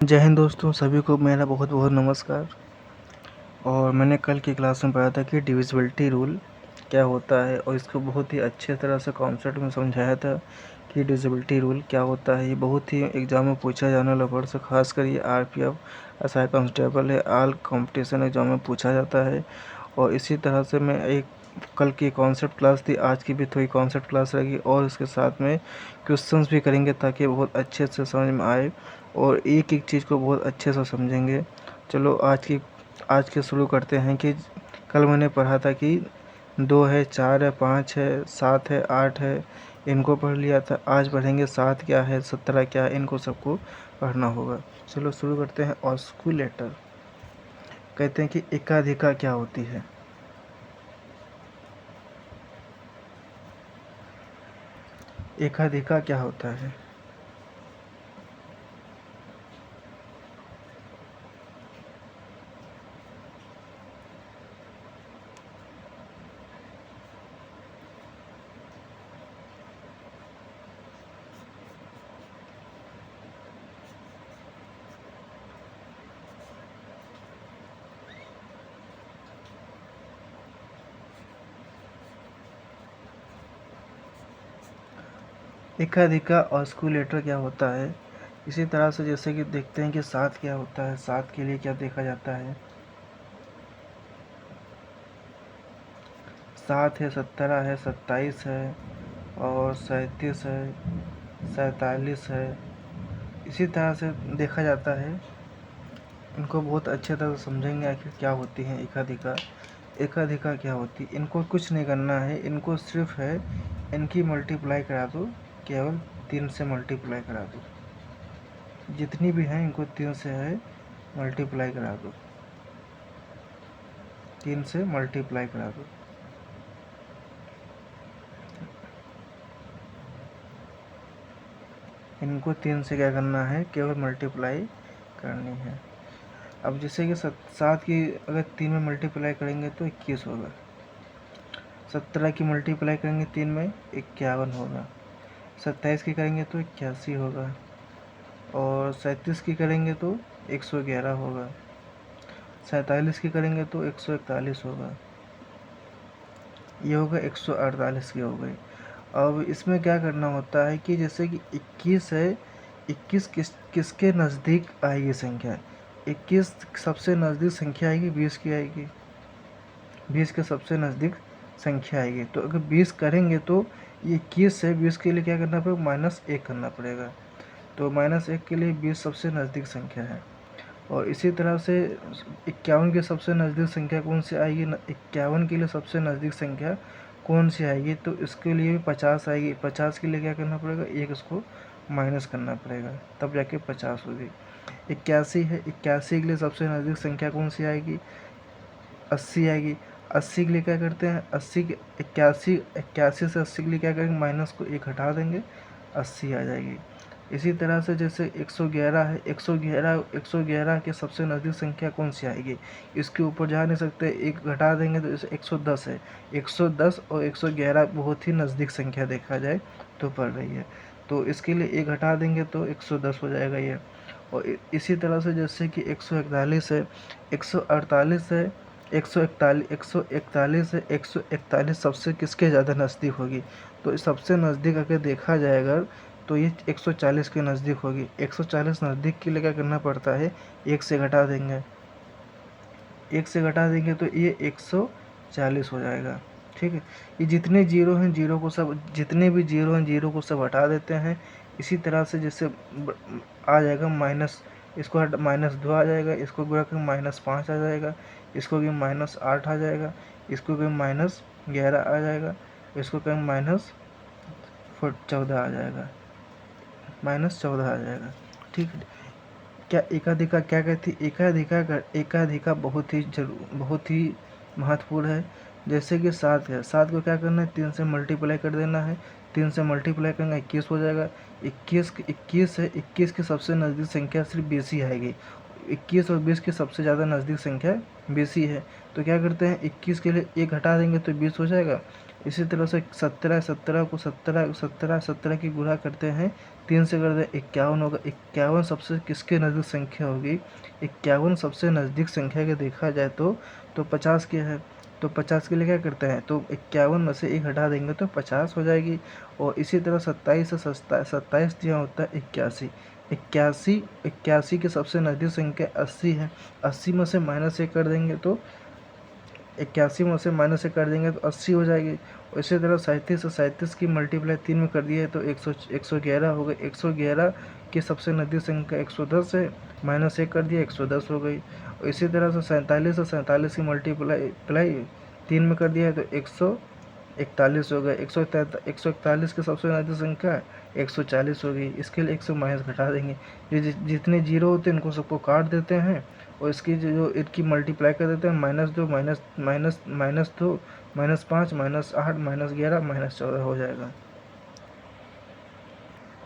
जय हिंद दोस्तों, सभी को मेरा बहुत बहुत नमस्कार। और मैंने कल की क्लास में पढ़ा था कि डिविजिबिलिटी रूल क्या होता है और इसको बहुत ही अच्छे तरह से कॉन्सेप्ट में समझाया था कि डिविजिबिलिटी रूल क्या होता है। ये बहुत ही एग्ज़ाम में पूछा जाने वाला वर्ड से, खासकर ये आरपीएफ एसआई कांस्टेबल है, ऑल कंपटीशन एग्जाम में पूछा जाता है। और इसी तरह से मैं एक कल की कॉन्सेप्ट क्लास थी, आज की भी थोड़ी कॉन्सेप्ट क्लास रहेगी और इसके साथ में क्वेश्चंस भी करेंगे ताकि बहुत अच्छे से समझ में आए और एक एक चीज़ को बहुत अच्छे से समझेंगे। चलो आज के शुरू करते हैं कि कल मैंने पढ़ा था कि 2 है, 4 है, 5 है, 7 है, 8 है, इनको पढ़ लिया था। आज पढ़ेंगे 7 क्या है, 17 क्या है, इनको सबको पढ़ना होगा। चलो शुरू करते हैं। ऑस्कुलेटर कहते हैं कि एकाधिका क्या होती है। एकाधिका क्या होता है? एकाधिका ऑस्कुलेटर क्या होता है? इसी तरह से जैसे कि देखते हैं कि 7 क्या होता है। 7 के लिए क्या देखा जाता है? 7 है, 17 है, 27 है और 37 है, 47 है। इसी तरह से देखा जाता है। इनको बहुत अच्छे तरह से समझेंगे आखिर क्या होती है एकाधिका। एकाधिका क्या होती है? इनको कुछ नहीं करना है, इनको सिर्फ है इनकी मल्टीप्लाई करा दो, केवल 3 से मल्टीप्लाई करा दो। जितनी भी हैं इनको 3 से है मल्टीप्लाई करा दो, 3 से मल्टीप्लाई करा दो। इनको 3 से क्या करना है? केवल मल्टीप्लाई करनी है। अब जैसे कि 7 की अगर 3 में मल्टीप्लाई करेंगे तो 21 होगा। 17 की मल्टीप्लाई करेंगे 3 में 51 होगा। 27 की करेंगे तो 81 होगा और 37 की करेंगे तो 111 होगा। 47 की करेंगे तो 141 होगा। ये होगा 148 की हो गई। अब इसमें क्या करना होता है कि जैसे कि 21 है, 21 किसके नज़दीक आएगी संख्या? 21 सबसे नज़दीक संख्या आएगी 20 की आएगी। 20 के सबसे नज़दीक संख्या आएगी। तो अगर 20 करेंगे तो ये 21 है, 20 के लिए क्या करना पड़ेगा? -1 करना पड़ेगा। तो -1 के लिए 20 सबसे नज़दीक संख्या है। और इसी तरह से 51 के सबसे नज़दीक संख्या कौन सी आएगी? 51 के लिए सबसे नज़दीक संख्या कौन सी आएगी? तो इसके लिए भी 50 आएगी। 50 के लिए क्या करना पड़ेगा? एक इसको माइनस करना पड़ेगा, तब जाके 50 होगी। 81 है, 81 के लिए सबसे नज़दीक संख्या कौन सी आएगी? 80 आएगी। 80 के लिए क्या करते हैं? 80 के 81 से 80 के लिए क्या करेंगे? माइनस को 1 हटा देंगे, 80 आ जाएगी। इसी तरह से जैसे 111 है, 111 के सबसे नज़दीक संख्या कौन सी आएगी? इसके ऊपर जा नहीं सकते, 1 घटा देंगे तो इसे 110 है। 110 और 111 बहुत ही नज़दीक संख्या देखा जाए तो पड़ रही है, तो इसके लिए 1 घटा देंगे तो 110 हो जाएगा ये। और इसी तरह से जैसे कि 141 है, 148 है, 141 है, 141 सबसे किसके ज़्यादा नज़दीक होगी? तो सबसे नज़दीक अगर देखा जाएगा तो ये 140 के नज़दीक होगी। 140 नज़दीक के लिए क्या करना पड़ता है? 1 से घटा देंगे, 1 से घटा देंगे तो ये 140 हो जाएगा। ठीक है, ये जितने जीरो हैं जीरो को सब, जितने भी जीरो हैं जीरो को सब हटा देते हैं। इसी तरह से जैसे आ जाएगा माइनस, इसको -2 आ जाएगा, इसको गुणा कर -5 आ जाएगा, इसको भी -8 आ जाएगा, इसको भी -11 आ जाएगा, इसको कहें -14 आ जाएगा, -14 आ जाएगा। ठीक है, क्या एकाधिका क्या कहती है? एकाधिका बहुत ही महत्वपूर्ण है। जैसे कि 7 है, 7 को क्या करना है? 3 से मल्टीप्लाई कर देना है। 3 से मल्टीप्लाई करेंगे 21 हो जाएगा। 21 है, 21 की सबसे नज़दीक संख्या सिर्फ 20 ही आएगी। 21 और 20 की सबसे ज़्यादा नज़दीक संख्या 20 ही है। तो क्या करते हैं? 21 के लिए 1 हटा देंगे तो 20 हो जाएगा। इसी तरह से 17 को 17 की गुणा करते हैं 3 से कर दें 51 होगा। 51 सबसे किसके नज़दीक संख्या होगी? 51 सबसे नज़दीक संख्या के देखा जाए तो 50 की है। तो 50 के लिए क्या करते हैं, तो 51 में से 1 हटा देंगे तो 50 हो जाएगी। और इसी तरह 27 से 27 दिया होता है 81। 81 की सबसे नज़दीक संख्या 80 है। 80 में से -1 कर देंगे तो 81 में से -1 कर देंगे तो 80 हो जाएगी। और इसी तरह 37 से 37 की मल्टीप्लाई 3 में कर दिया है तो 111 हो गई। 111 की सबसे नज़दीक संख्या 110 है, -1 कर दिया 110 हो गई। और इसी तरह से 47 की मल्टीप्लाई 3 में कर दिया है तो 141 हो गए। 141 की सबसे नज़दीक संख्या 140 हो गई। इसके लिए 1 से माइनस घटा देंगे। जितने जीरो होते हैं इनको सबको काट देते हैं और इसकी जो इनकी मल्टीप्लाई कर देते हैं -2 -2 -5 -8 -11 -14 हो जाएगा।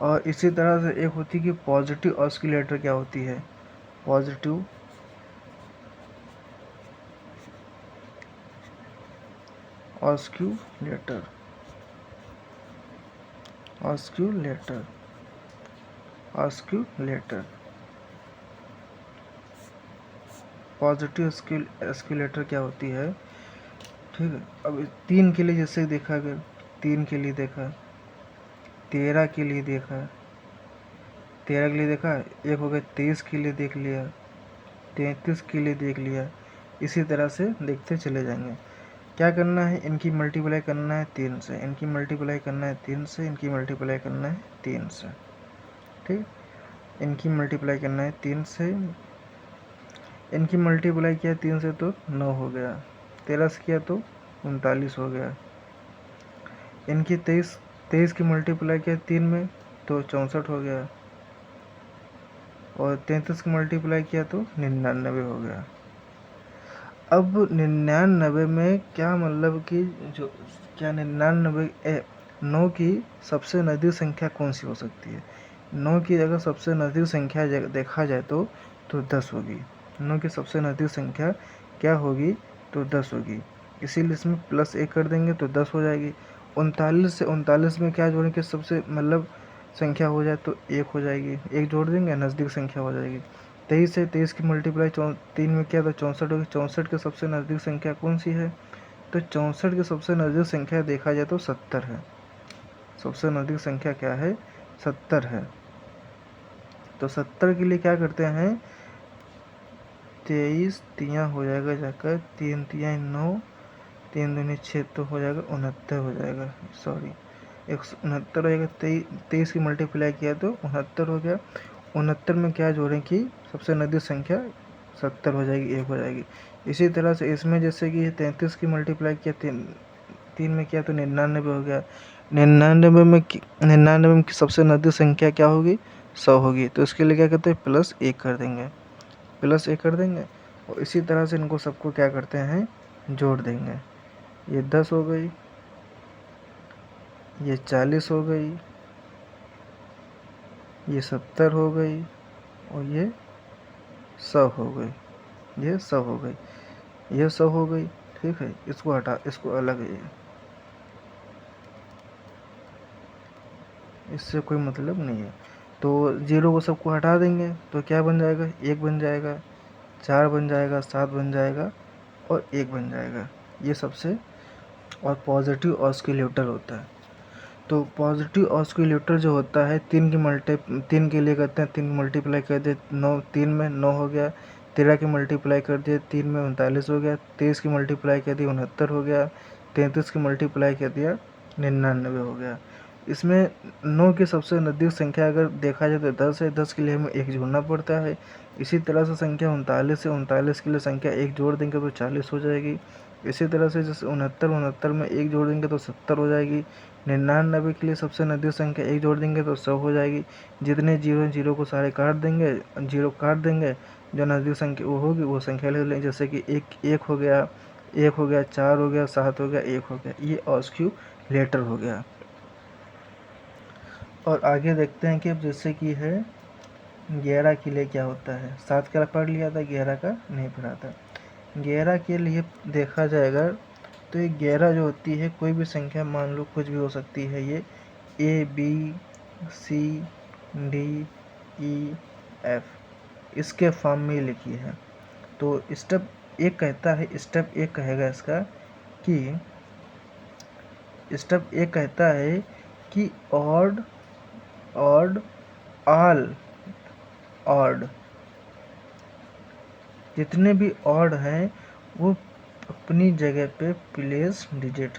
और इसी तरह से एक होती है कि पॉजिटिव ऑस्किलेटर क्या होती है? पॉजिटिव ऑस्क्यूलेटर ऑस्क्यूलेटर ऑस्क्यूलेटर पॉजिटिव ऑस्किलेटर क्या होती है? ठीक है, अब 3 के लिए जैसे देखा गया, 3 के लिए देखा, 13 के लिए देखा, 13 के लिए देखा, एक हो गया 23 के लिए देख लिया, 33 के लिए देख लिया। इसी तरह से देखते चले जाएंगे। क्या करना है, इनकी मल्टीप्लाई करना है 3 से, इनकी मल्टीप्लाई करना है 3 से, इनकी मल्टीप्लाई करना है 3 से। ठीक, इनकी मल्टीप्लाई करना है 3 से, इनकी मल्टीप्लाई किया 3 से तो 9 हो गया, 13 से किया तो 39 हो गया। इनकी 23 की मल्टीप्लाई किया 3 में तो 64 हो गया। और 33 की मल्टीप्लाई किया तो 99 हो गया। अब 99 में क्या मतलब कि जो क्या 9 की सबसे नज़दीक संख्या कौन सी हो सकती है? 9 की अगर सबसे नज़दीक संख्या देखा जाए तो 10 होगी। 9 की सबसे नज़दीक संख्या क्या होगी? तो 10 होगी। इसीलिए इसमें +1 कर देंगे तो 10 हो जाएगी। 39 से 39 में क्या जोड़ेंगे सबसे मतलब संख्या हो जाए तो 1 हो जाएगी, 1 जोड़ देंगे नज़दीक संख्या हो जाएगी। 23 से 23 की मल्टीप्लाई 3 में किया तो 64 होगी। 64 की सबसे नज़दीक संख्या कौन सी है? तो 64 की सबसे नज़दीक संख्या देखा जाए तो 70 है। सबसे नज़दीक संख्या क्या है? 70 है। तो 70 के लिए क्या करते हैं, 23 तियाँ हो जाएगा जाकर, 3 तियाँ 9, 3 दूनी 6 तो हो जाएगा 69 हो जाएगा, सॉरी 169 हो जाएगा। 23 की मल्टीप्लाई किया तो 69 हो गया। 69 में क्या जोड़ें कि सबसे नज़दीक संख्या 70 हो जाएगी, 1 हो जाएगी। इसी तरह से इसमें जैसे कि 33 की मल्टीप्लाई किया 3 में किया तो 99 हो गया। 99 में सबसे नज़दीक संख्या क्या होगी? 100 होगी। तो इसके लिए क्या करते हैं, +1 कर देंगे, +1 कर देंगे। और इसी तरह से इनको सबको क्या करते हैं, जोड़ देंगे। ये 10 हो गई, ये 40 हो गई, ये 70 हो गई और ये 100 हो गई, ये 100 हो गई, ये 100 हो गई। ठीक है, इसको हटा, इसको अलग है, इससे कोई मतलब नहीं है। तो 0 को सबको हटा देंगे तो क्या बन जाएगा, 1 बन जाएगा, 4 बन जाएगा, 7 बन जाएगा और 1 बन जाएगा। ये सबसे और पॉजिटिव ऑस्किलेटर होता है। तो पॉजिटिव ऑस्किलेटर जो होता है 3 के लिए करते हैं, 3 की मल्टीप्लाई कर दे 9, 3 में 9 हो गया। 13 की मल्टीप्लाई कर दिए 3 में 39 हो गया। 23 की मल्टीप्लाई कर दी 69 हो गया। 33 की मल्टीप्लाई कर दिया 99 हो गया। इसमें 9 की सबसे नज़दीक संख्या अगर देखा जाए तो 10 है, 10 के लिए हमें 1 जोड़ना पड़ता है। इसी तरह से संख्या 39 है, 39 के लिए संख्या 1 जोड़ देंगे तो 40 हो जाएगी। इसी तरह से जैसे 69 में 1 जोड़ देंगे तो 70 हो जाएगी। 99 के लिए सबसे नज़दीक संख्या 1 जोड़ देंगे तो 100 हो जाएगी। जितने जीरो को सारे काट देंगे, जीरो काट देंगे, जो नज़दीक संख्या वो होगी वो संख्या ले लेंगे। जैसे कि 1 हो गया, 1 हो गया, 4 हो गया, 7 हो गया, 1 हो गया, ये ऑस्क्यूलेटर हो गया। और आगे देखते हैं कि अब जैसे कि है 11 के लिए क्या होता है। 7 का पढ़ लिया था, 11 का नहीं पढ़ा था। 11 के लिए देखा जाएगा तो ये 11 जो होती है कोई भी संख्या मान लो कुछ भी हो सकती है। ये A B C D E F इसके फॉर्म में लिखी है। तो स्टेप एक कहता है, स्टेप एक कहेगा इसका कि स्टेप एक कहता है कि ऑड ऑड ऑल ऑड जितने भी ऑड हैं वो अपनी जगह पे प्लेस डिजिट।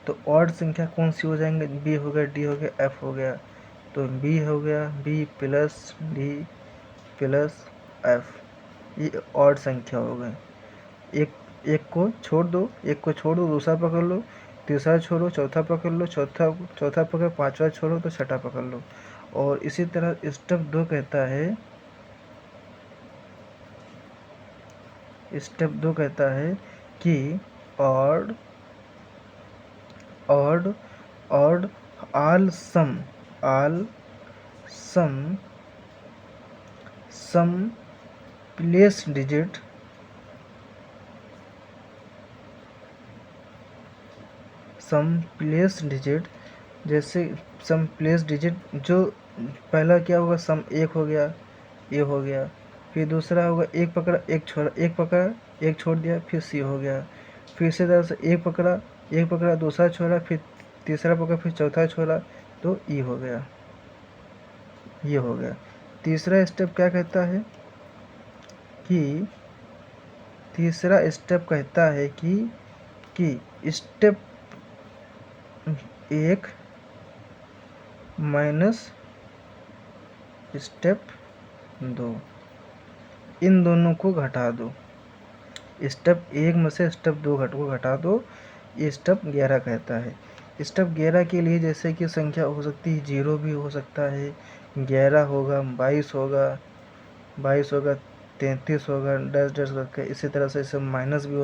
तो ऑड संख्या कौन सी हो जाएंगे? बी हो गया, डी हो गया, एफ हो गया। तो बी हो गया, B plus D plus F, ये ऑड संख्या हो गए। एक को छोड़ दो, दूसरा पकड़ लो, तीसरा छोड़ो, चौथा पकड़ लो, चौथा पकड़, पांचवा छोड़ो तो छठा पकड़ लो। और इसी तरह स्टेप दो कहता है कि ऑड ऑल सम प्लेस डिजिट जैसे सम प्लेस डिजिट, जो पहला क्या होगा, सम एक हो गया, ए हो गया, फिर दूसरा होगा एक पकड़ा एक छोड़ दिया, फिर सी हो गया, फिर इसी तरह से एक पकड़ा दूसरा छोड़ा, फिर तीसरा पकड़ा, फिर चौथा छोड़ा तो ई हो गया, ये हो गया। तीसरा स्टेप क्या कहता है कि स्टेप एक माइनस स्टेप दो, इन दोनों को घटा दो। स्टेप एक में से स्टेप दो को घटा दो, ये स्टेप 11 कहता है। स्टेप 11 के लिए जैसे कि संख्या हो सकती है, 0 भी हो सकता है, 11 होगा, 22 होगा, 33 होगा, डैश करके। इसी तरह से इसे माइनस भी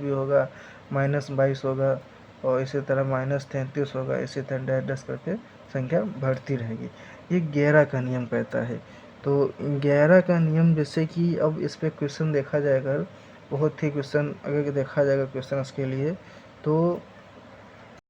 होगा, -22 होगा, और इसी तरह -33 होगा, इसी तरह डैश करके संख्या बढ़ती रहेगी। ये 11 का नियम कहता है। तो 11 का नियम, जैसे कि अब इस पे क्वेश्चन देखा जाएगा, बहुत ही क्वेश्चन अगर देखा जाएगा क्वेश्चन इसके लिए, तो